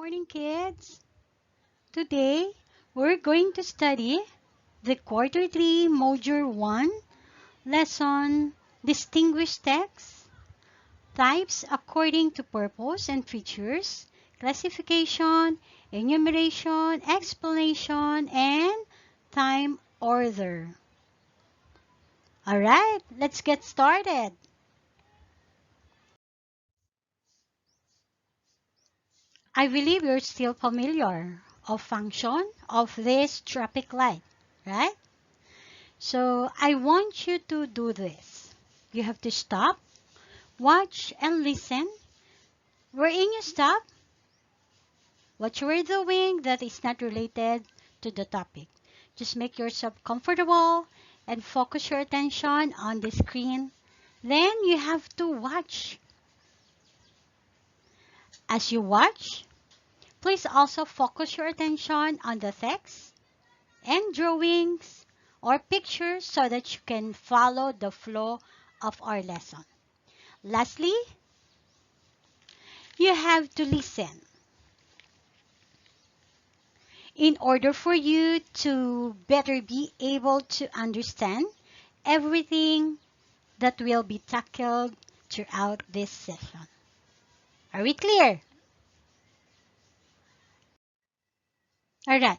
morning, kids. Today, we're going to study the Quarter 3, Module 1, Lesson Distinguished Text, Types according to Purpose and Features, Classification, Enumeration, Explanation, and Time Order. Alright, let's get started. I believe you're still familiar of function of this traffic light, right? So I want you to do this. You have to stop, watch, and listen. Wherein you stop, what you are doing that is not related to the topic. Just make yourself comfortable and focus your attention on the screen. Then you have to watch. As you watch, please also focus your attention on the text and drawings or pictures so that you can follow the flow of our lesson. Lastly, you have to listen. In order for you to better be able to understand everything that will be tackled throughout this session. Are we clear? Alright,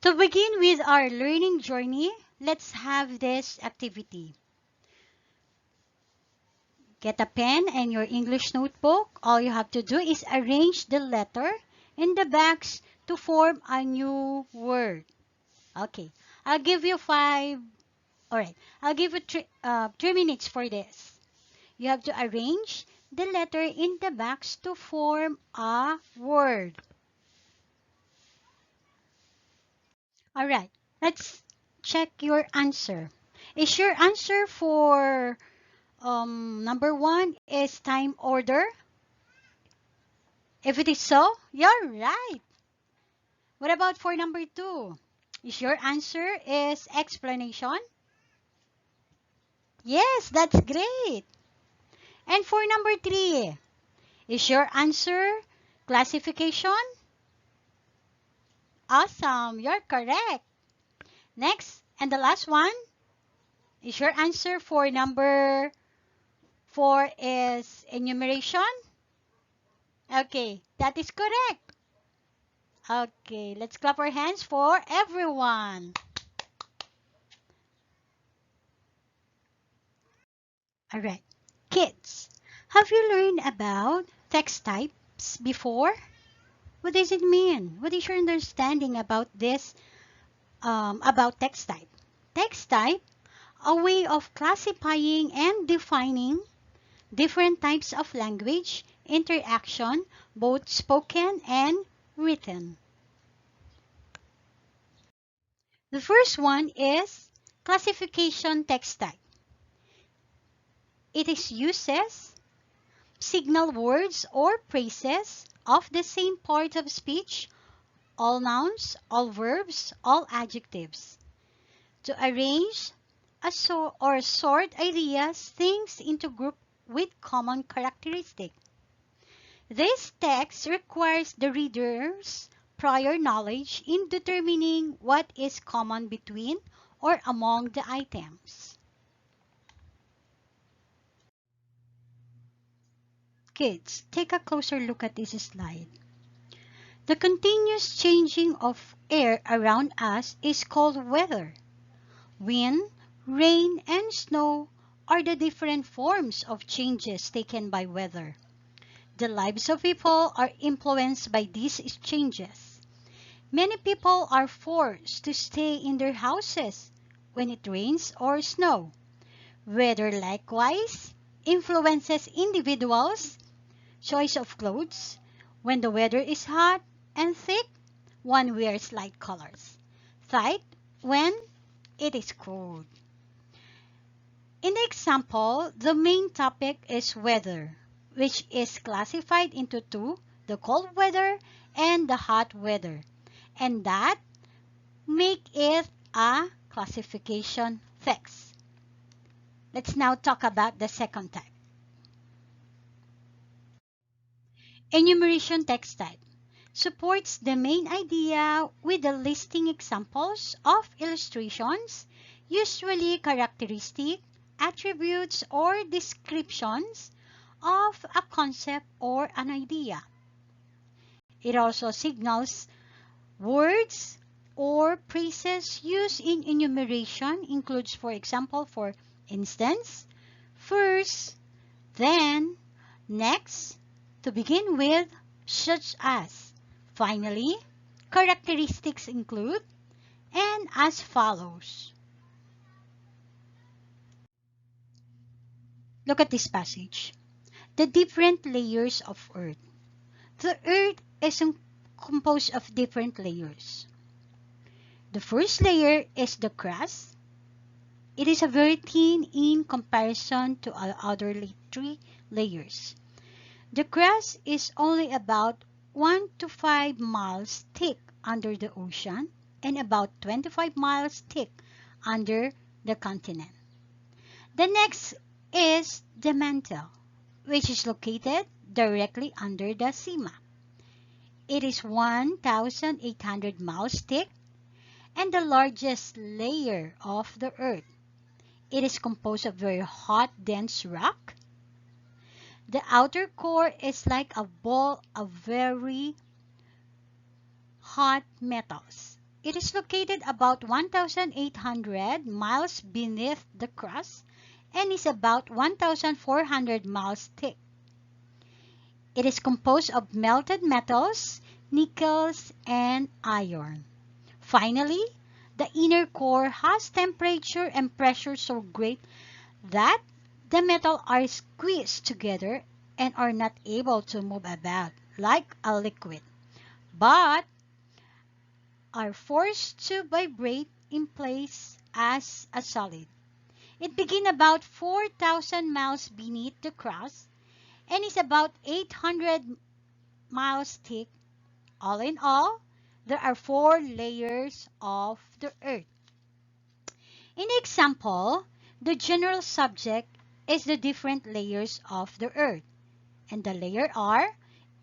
to begin with our learning journey, let's have this activity. Get a pen and your English notebook. All you have to do is arrange the letter in the box to form a new word. Okay, I'll give you I'll give you 3 minutes for this. You have to arrange the letter in the box to form a word. Alright, let's check your answer. Is your answer for number 1 is time order? If it is so, you're right. What about for number 2? Is your answer is explanation? Yes, that's great. And for number 3, is your answer classification? Awesome, you're correct. Next, and the last one, is your answer for number 4 is enumeration? Okay, that is correct. Okay, let's clap our hands for everyone. Alright, kids, have you learned about text types before? What does it mean? What is your understanding about this, about text type? Text type, a way of classifying and defining different types of language interaction, both spoken and written. The first one is classification text type. It is uses signal words or phrases of the same part of speech, all nouns, all verbs, all adjectives, to arrange or sort ideas, things into groups with common characteristics. This text requires the reader's prior knowledge in determining what is common between or among the items. Kids, take a closer look at this slide. The continuous changing of air around us is called weather. Wind, rain, and snow are the different forms of changes taken by weather. The lives of people are influenced by these changes. Many people are forced to stay in their houses when it rains or snows. Weather likewise influences individuals' choice of clothes. When the weather is hot and thick, one wears light colors. Thick when it is cold. In the example, the main topic is weather, which is classified into two, the cold weather and the hot weather, and that make it a classification text. Let's now talk about the second type. Enumeration text type. supports the main idea with the listing examples of illustrations, usually characteristic, attributes, or descriptions of a concept or an idea. It also signals words or phrases used in enumeration includes, for example, for instance, first, then, next, to begin with, such as. Finally, characteristics include and as follows. Look at this passage. The different layers of Earth. The Earth is composed of different layers. The first layer is the crust. It is a very thin in comparison to all other three layers. The crust is only about 1 to 5 miles thick under the ocean and about 25 miles thick under the continent. The next is the mantle, which is located directly under the seamap. It is 1,800 miles thick and the largest layer of the Earth. It is composed of very hot, dense rock. The outer core is like a ball of very hot metals. It is located about 1,800 miles beneath the crust and is about 1,400 miles thick. It is composed of melted metals, nickels, and iron. Finally, the inner core has temperature and pressure so great that the metals are squeezed together and are not able to move about like a liquid, but are forced to vibrate in place as a solid. It begins about 4,000 miles beneath the crust and is about 800 miles thick. All in all, there are 4 layers of the Earth. In the example, the general subject is the different layers of the Earth, and the layers are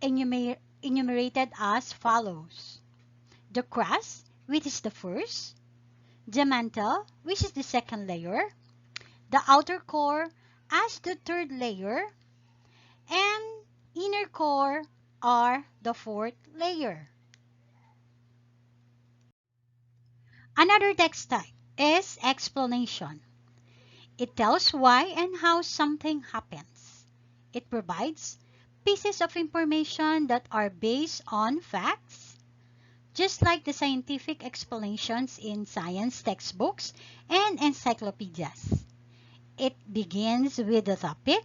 enumerated as follows. The crust, which is the first, the mantle, which is the second layer, the outer core as the third layer, and inner core are the fourth layer. Another text type is explanation. It tells why and how something happens. It provides pieces of information that are based on facts, just like the scientific explanations in science textbooks and encyclopedias. It begins with the topic,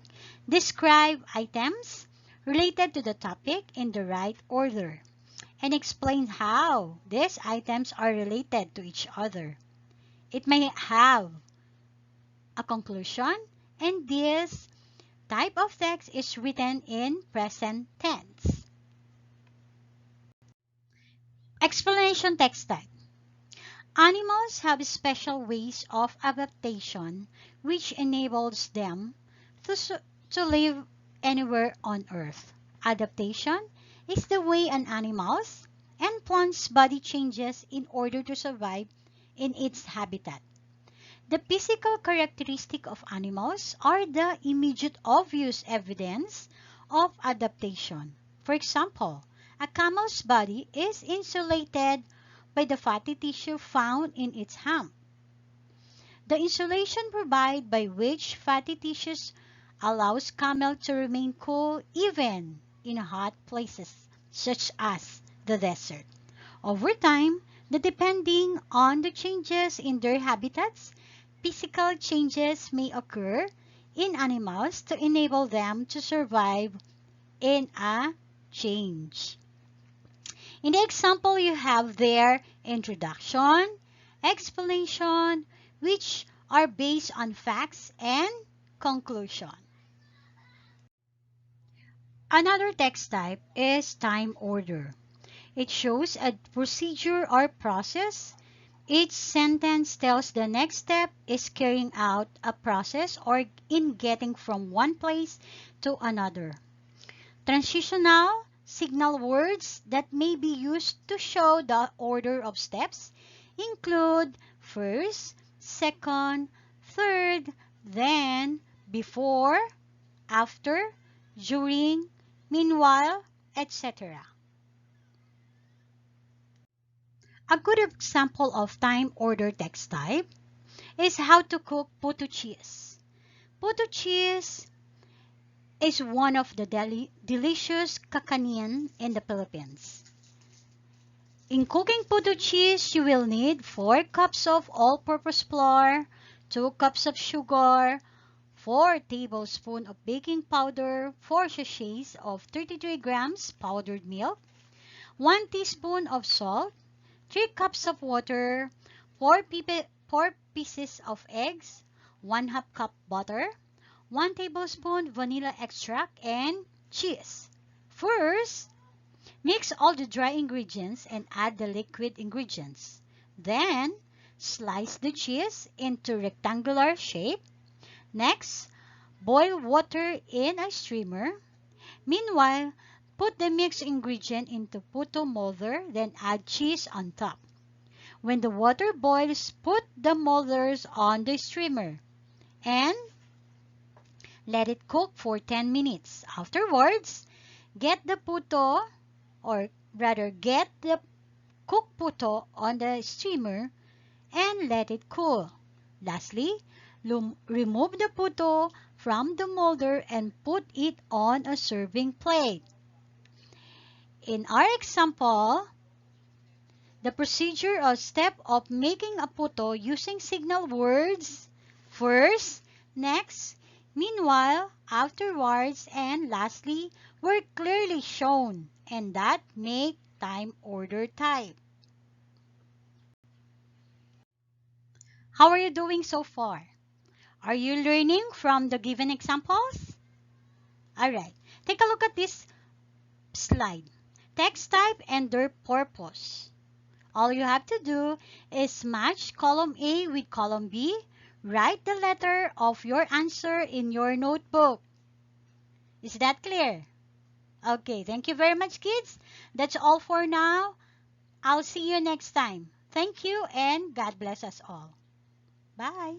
describe items related to the topic in the right order, and explain how these items are related to each other. It may have a conclusion, and this type of text is written in present tense. Explanation text type. Animals have special ways of adaptation which enables them to live anywhere on Earth. Adaptation is the way an animal's and plant's body changes in order to survive in its habitat. The physical characteristics of animals are the immediate obvious evidence of adaptation. For example, a camel's body is insulated by the fatty tissue found in its hump. The insulation provided by which fatty tissues allows camel to remain cool even in hot places such as the desert. Over time, depending on the changes in their habitats, physical changes may occur in animals to enable them to survive in a change. In the example, you have their introduction, explanation, which are based on facts, and conclusion. Another text type is time order. It shows a procedure or process. Each sentence tells the next step is carrying out a process or in getting from one place to another. Transitional Signal words that may be used to show the order of steps include first, second, third, then, before, after, during, meanwhile, etc. A good example of time order text type is how to cook puto cheese. Puto cheese is one of the delicious kakanin in the Philippines. In cooking puto cheese, you will need 4 cups of all-purpose flour, 2 cups of sugar, 4 tablespoons of baking powder, 4 sachets of 33 grams powdered milk, 1 teaspoon of salt, 3 cups of water, 4 pieces of eggs, 1/2 cup butter, 1 tablespoon vanilla extract, and cheese. First, mix all the dry ingredients and add the liquid ingredients. Then, slice the cheese into rectangular shape. Next, boil water in a steamer. Meanwhile, put the mixed ingredient into puto molder, then add cheese on top. When the water boils, put the molders on the steamer and let it cook for 10 minutes. Afterwards, get the puto, or rather get the cooked puto on the steamer and let it cool. Lastly, remove the puto from the molder and put it on a serving plate. In our example, the procedure or step of making a puto using signal words first, next, meanwhile, afterwards, and lastly were clearly shown, and that make time order type. How are you doing so far? Are you learning from the given examples? Alright, take a look at this slide. Text type and their purpose. All you have to do is match column A with column B. Write the letter of your answer in your notebook. Is that clear? Okay, thank you very much, kids. That's all for now. I'll see you next time. Thank you and God bless us all. Bye.